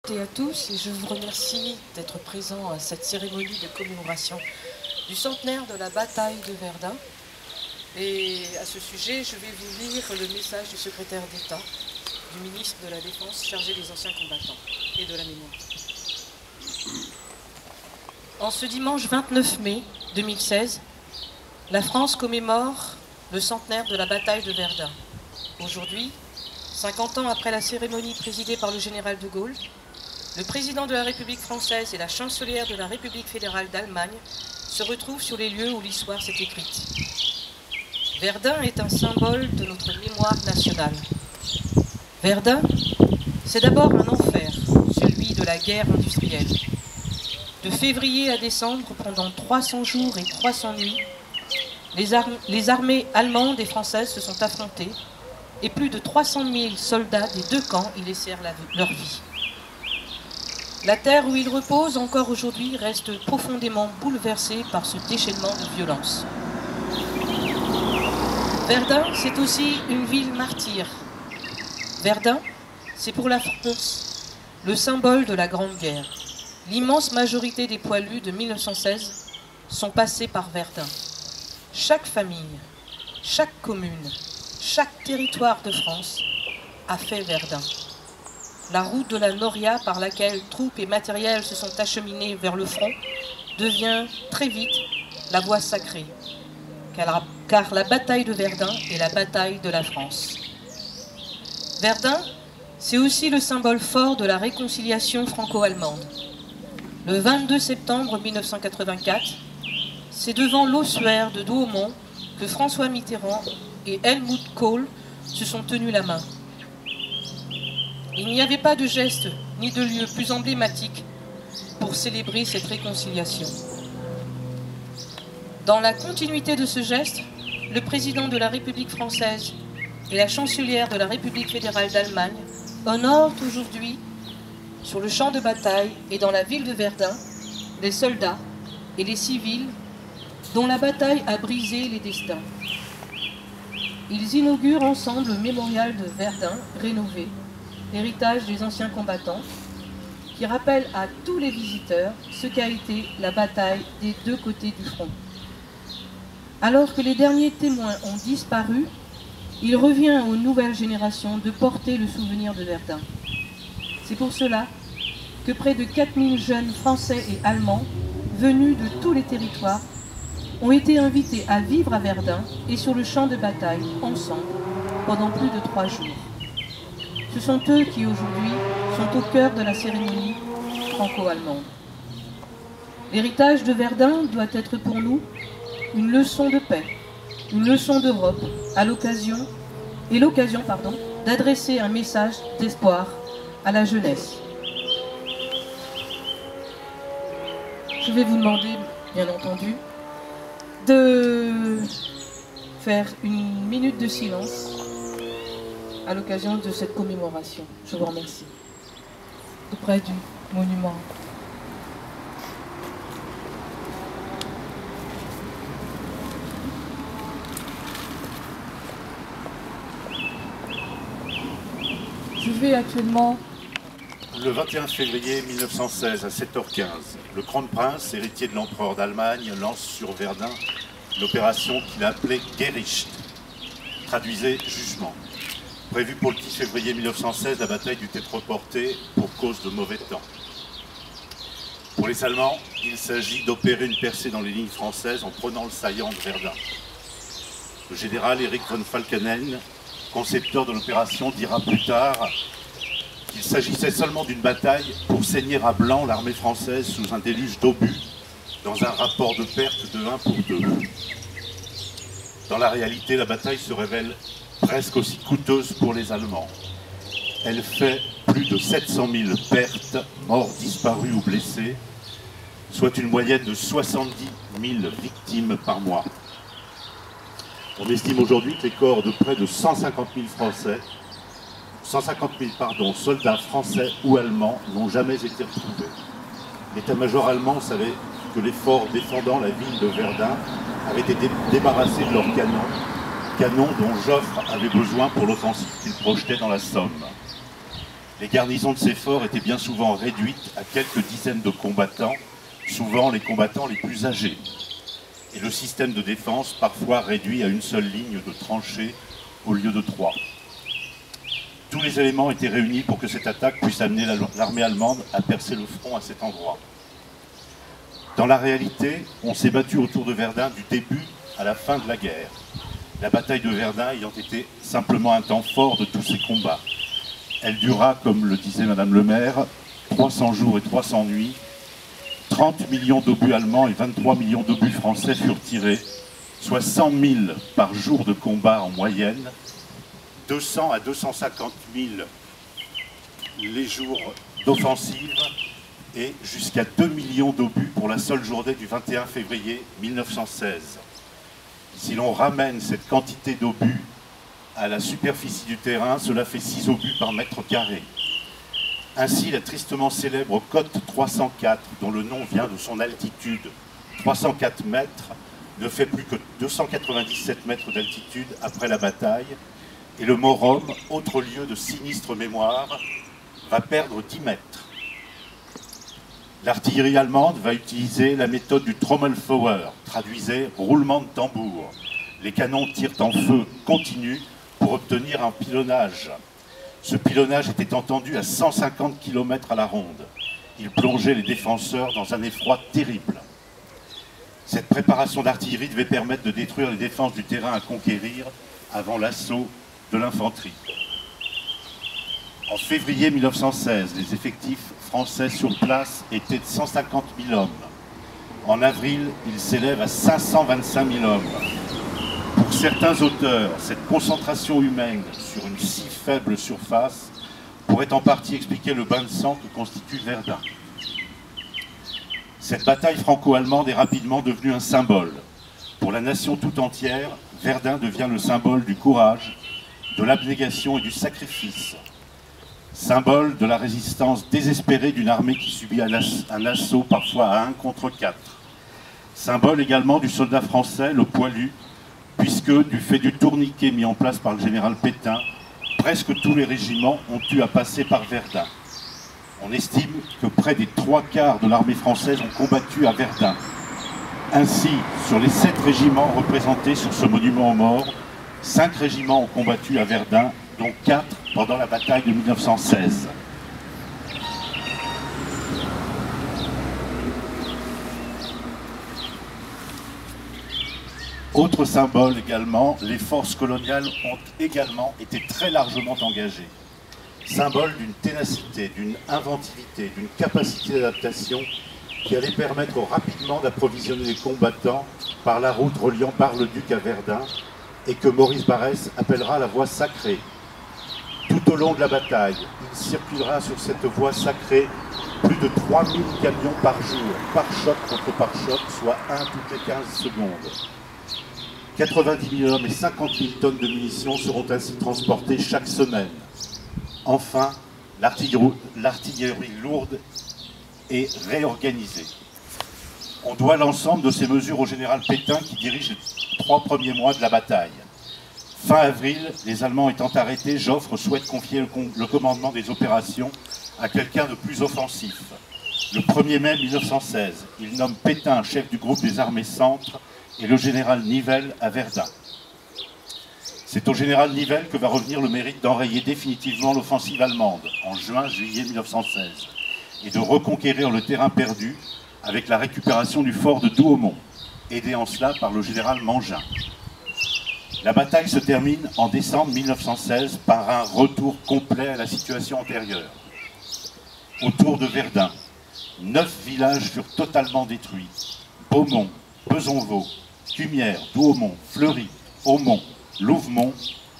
toutes et à tous, et je vous remercie d'être présents à cette cérémonie de commémoration du centenaire de la bataille de Verdun. Et à ce sujet, je vais vous lire le message du secrétaire d'État, du ministre de la Défense chargé des anciens combattants et de la mémoire. En ce dimanche 29 mai 2016, la France commémore le centenaire de la bataille de Verdun. Aujourd'hui, 50 ans après la cérémonie présidée par le général de Gaulle, le président de la République française et la chancelière de la République fédérale d'Allemagne se retrouvent sur les lieux où l'histoire s'est écrite. Verdun est un symbole de notre mémoire nationale. Verdun, c'est d'abord un enfer, celui de la guerre industrielle. De février à décembre, pendant 300 jours et 300 nuits, les armées allemandes et françaises se sont affrontées et plus de 300 000 soldats des deux camps y laissèrent leur vie. La terre où ils reposent encore aujourd'hui reste profondément bouleversée par ce déchaînement de violence. Verdun, c'est aussi une ville martyre. Verdun, c'est pour la France le symbole de la Grande Guerre. L'immense majorité des poilus de 1916 sont passés par Verdun. Chaque famille, chaque commune, chaque territoire de France a fait Verdun. La route de la Noria par laquelle troupes et matériel se sont acheminés vers le front devient très vite la voie sacrée, car la bataille de Verdun est la bataille de la France. Verdun, c'est aussi le symbole fort de la réconciliation franco-allemande. Le 22 septembre 1984, c'est devant l'ossuaire de Douaumont que François Mitterrand et Helmut Kohl se sont tenus la main. Il n'y avait pas de geste ni de lieu plus emblématique pour célébrer cette réconciliation. Dans la continuité de ce geste, le président de la République française et la chancelière de la République fédérale d'Allemagne honorent aujourd'hui, sur le champ de bataille et dans la ville de Verdun, les soldats et les civils dont la bataille a brisé les destins. Ils inaugurent ensemble le mémorial de Verdun, rénové, héritage des anciens combattants, qui rappelle à tous les visiteurs ce qu'a été la bataille des deux côtés du front. Alors que les derniers témoins ont disparu, il revient aux nouvelles générations de porter le souvenir de Verdun. C'est pour cela que près de 4000 jeunes français et allemands, venus de tous les territoires, ont été invités à vivre à Verdun et sur le champ de bataille, ensemble, pendant plus de 3 jours. Ce sont eux qui, aujourd'hui, sont au cœur de la cérémonie franco-allemande. L'héritage de Verdun doit être pour nous une leçon de paix, une leçon d'Europe, l'occasion d'adresser un message d'espoir à la jeunesse. Je vais vous demander, bien entendu, de faire une minute de silence à l'occasion de cette commémoration. Je vous remercie. Auprès du monument. Je vais actuellement... Le 21 février 1916, à 7h15, le Kronprinz, héritier de l'empereur d'Allemagne, lance sur Verdun l'opération qu'il appelait Gericht, traduisait jugement. Prévu pour le 10 février 1916, la bataille dut être reportée pour cause de mauvais temps. Pour les Allemands, il s'agit d'opérer une percée dans les lignes françaises en prenant le saillant de Verdun. Le général Erich von Falkenhayn, concepteur de l'opération, dira plus tard qu'il s'agissait seulement d'une bataille pour saigner à blanc l'armée française sous un déluge d'obus, dans un rapport de perte de 1 pour 2. Dans la réalité, la bataille se révèle presque aussi coûteuse pour les Allemands. Elle fait plus de 700 000 pertes, morts, disparus ou blessés, soit une moyenne de 70 000 victimes par mois. On estime aujourd'hui que les corps de près de 150 000 soldats français ou allemands n'ont jamais été retrouvés. L'état-major allemand savait que les forts défendant la ville de Verdun avaient été débarrassés de leurs canons dont Joffre avait besoin pour l'offensive qu'il projetait dans la Somme. Les garnisons de ces forts étaient bien souvent réduites à quelques dizaines de combattants, souvent les combattants les plus âgés. Et le système de défense parfois réduit à une seule ligne de tranchées au lieu de 3. Tous les éléments étaient réunis pour que cette attaque puisse amener l'armée allemande à percer le front à cet endroit. Dans la réalité, on s'est battu autour de Verdun du début à la fin de la guerre. La bataille de Verdun ayant été simplement un temps fort de tous ces combats. Elle dura, comme le disait Madame le maire, 300 jours et 300 nuits. 30 millions d'obus allemands et 23 millions d'obus français furent tirés, soit 100 000 par jour de combat en moyenne, 200 à 250 000 les jours d'offensive et jusqu'à 2 millions d'obus pour la seule journée du 21 février 1916. Si l'on ramène cette quantité d'obus à la superficie du terrain, cela fait 6 obus par mètre carré. Ainsi, la tristement célèbre côte 304, dont le nom vient de son altitude, 304 mètres, ne fait plus que 297 mètres d'altitude après la bataille, et le Morum, autre lieu de sinistre mémoire, va perdre 10 mètres. L'artillerie allemande va utiliser la méthode du Trommelfeuer, traduisez roulement de tambour. Les canons tirent en feu continu pour obtenir un pilonnage. Ce pilonnage était entendu à 150 km à la ronde. Il plongeait les défenseurs dans un effroi terrible. Cette préparation d'artillerie devait permettre de détruire les défenses du terrain à conquérir avant l'assaut de l'infanterie. En février 1916, les effectifs français sur place étaient de 150 000 hommes. En avril, ils s'élèvent à 525 000 hommes. Pour certains auteurs, cette concentration humaine sur une si faible surface pourrait en partie expliquer le bain de sang que constitue Verdun. Cette bataille franco-allemande est rapidement devenue un symbole. Pour la nation tout entière, Verdun devient le symbole du courage, de l'abnégation et du sacrifice. Symbole de la résistance désespérée d'une armée qui subit un assaut parfois à 1 contre 4. Symbole également du soldat français, le poilu, puisque, du fait du tourniquet mis en place par le général Pétain, presque tous les régiments ont eu à passer par Verdun. On estime que près des 3/4 de l'armée française ont combattu à Verdun. Ainsi, sur les 7 régiments représentés sur ce monument aux morts, 5 régiments ont combattu à Verdun, dont 4 pendant la bataille de 1916. Autre symbole également, les forces coloniales ont également été très largement engagées. Symbole d'une ténacité, d'une inventivité, d'une capacité d'adaptation qui allait permettre rapidement d'approvisionner les combattants par la route reliant Bar-le-Duc à Verdun et que Maurice Barrès appellera la voie sacrée. Tout au long de la bataille, il circulera sur cette voie sacrée plus de 3000 camions par jour, par choc contre par choc, soit 1 toutes les 15 secondes. 90 000 hommes et 50 000 tonnes de munitions seront ainsi transportées chaque semaine. Enfin, l'artillerie lourde est réorganisée. On doit l'ensemble de ces mesures au général Pétain qui dirige les 3 premiers mois de la bataille. Fin avril, les Allemands étant arrêtés, Joffre souhaite confier le commandement des opérations à quelqu'un de plus offensif. Le 1er mai 1916, il nomme Pétain chef du groupe des armées centres et le général Nivelle à Verdun. C'est au général Nivelle que va revenir le mérite d'enrayer définitivement l'offensive allemande en juin-juillet 1916 et de reconquérir le terrain perdu avec la récupération du fort de Douaumont, aidé en cela par le général Mangin. La bataille se termine en décembre 1916 par un retour complet à la situation antérieure. Autour de Verdun, 9 villages furent totalement détruits. Beaumont, Besonvaux, Cumières, Douaumont, Fleury, Aumont, Louvemont,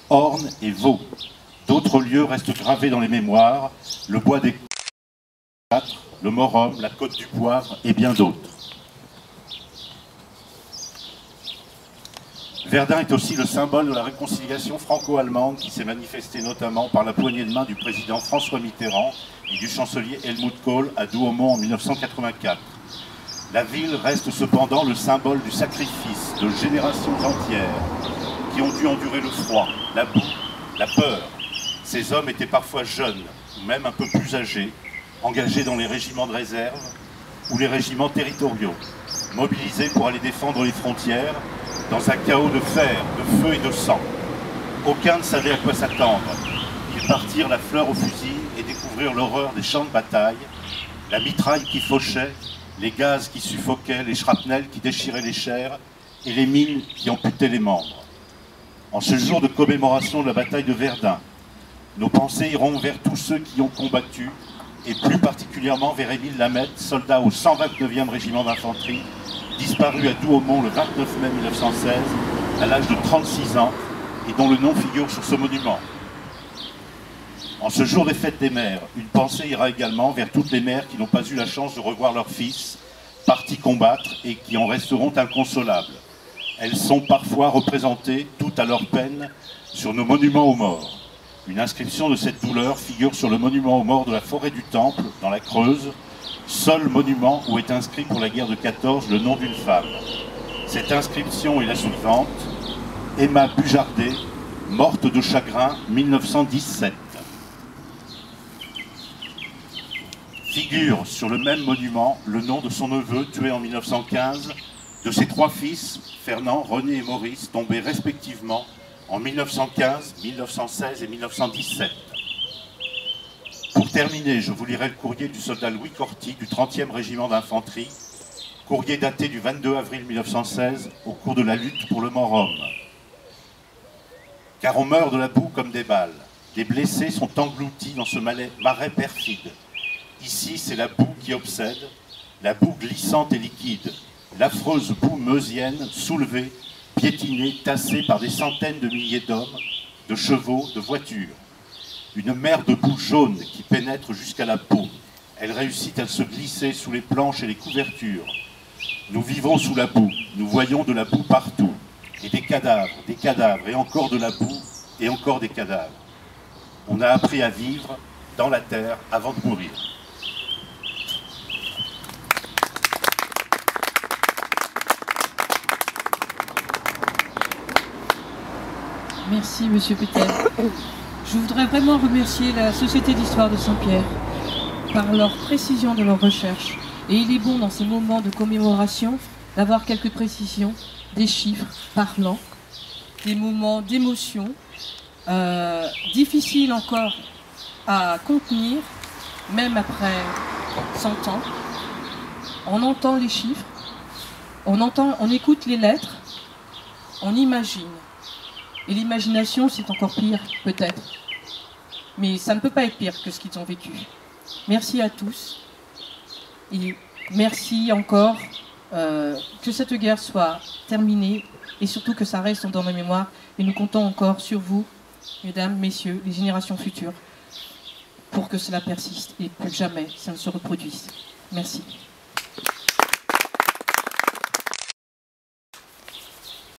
Orne et Vaux. D'autres lieux restent gravés dans les mémoires, le bois des 4, le Morum, la côte du Poivre et bien d'autres. Verdun est aussi le symbole de la réconciliation franco-allemande qui s'est manifestée notamment par la poignée de main du président François Mitterrand et du chancelier Helmut Kohl à Douaumont en 1984. La ville reste cependant le symbole du sacrifice de générations entières qui ont dû endurer le froid, la boue, la peur. Ces hommes étaient parfois jeunes, ou même un peu plus âgés, engagés dans les régiments de réserve ou les régiments territoriaux, mobilisés pour aller défendre les frontières dans un chaos de fer, de feu et de sang. Aucun ne savait à quoi s'attendre. Ils partirent la fleur au fusil et découvrirent l'horreur des champs de bataille, la mitraille qui fauchait, les gaz qui suffoquaient, les shrapnels qui déchiraient les chairs et les mines qui amputaient les membres. En ce jour de commémoration de la bataille de Verdun, nos pensées iront vers tous ceux qui ont combattu, et plus particulièrement vers Émile Lamette, soldat au 129e régiment d'infanterie, disparu à Douaumont le 29 mai 1916, à l'âge de 36 ans, et dont le nom figure sur ce monument. En ce jour des fêtes des mères, une pensée ira également vers toutes les mères qui n'ont pas eu la chance de revoir leurs fils, partis combattre et qui en resteront inconsolables. Elles sont parfois représentées, toutes à leur peine, sur nos monuments aux morts. Une inscription de cette douleur figure sur le monument aux morts de la forêt du Temple, dans la Creuse, seul monument où est inscrit pour la guerre de 14 le nom d'une femme. Cette inscription est la suivante: Emma Bujardet, morte de chagrin, 1917. Figure sur le même monument le nom de son neveu, tué en 1915, de ses 3 fils, Fernand, René et Maurice, tombés respectivement en 1915, 1916 et 1917. Pour terminer, je vous lirai le courrier du soldat Louis Corti du 30e régiment d'infanterie, courrier daté du 22 avril 1916 au cours de la lutte pour le mort-homme. Car on meurt de la boue comme des balles. Les blessés sont engloutis dans ce marais perfide. Ici, c'est la boue qui obsède, la boue glissante et liquide, l'affreuse boue meusienne soulevée, piétinée, tassée par des centaines de milliers d'hommes, de chevaux, de voitures. Une mer de boue jaune qui pénètre jusqu'à la peau. Elle réussit à se glisser sous les planches et les couvertures. Nous vivons sous la boue, nous voyons de la boue partout. Et des cadavres, et encore de la boue, et encore des cadavres. On a appris à vivre dans la terre avant de mourir. Merci, Monsieur Pétel. Je voudrais vraiment remercier la Société d'Histoire de Saint-Pierre par leur précision de leurs recherches. Et il est bon, dans ces moments de commémoration, d'avoir quelques précisions, des chiffres parlants, des moments d'émotion, difficiles encore à contenir, même après 100 ans. On entend les chiffres, on écoute les lettres, on imagine. Et l'imagination, c'est encore pire, peut-être. Mais ça ne peut pas être pire que ce qu'ils ont vécu. Merci à tous. Et merci encore que cette guerre soit terminée et surtout que ça reste dans la mémoire. Et nous comptons encore sur vous, mesdames, messieurs, les générations futures, pour que cela persiste et que jamais ça ne se reproduise. Merci.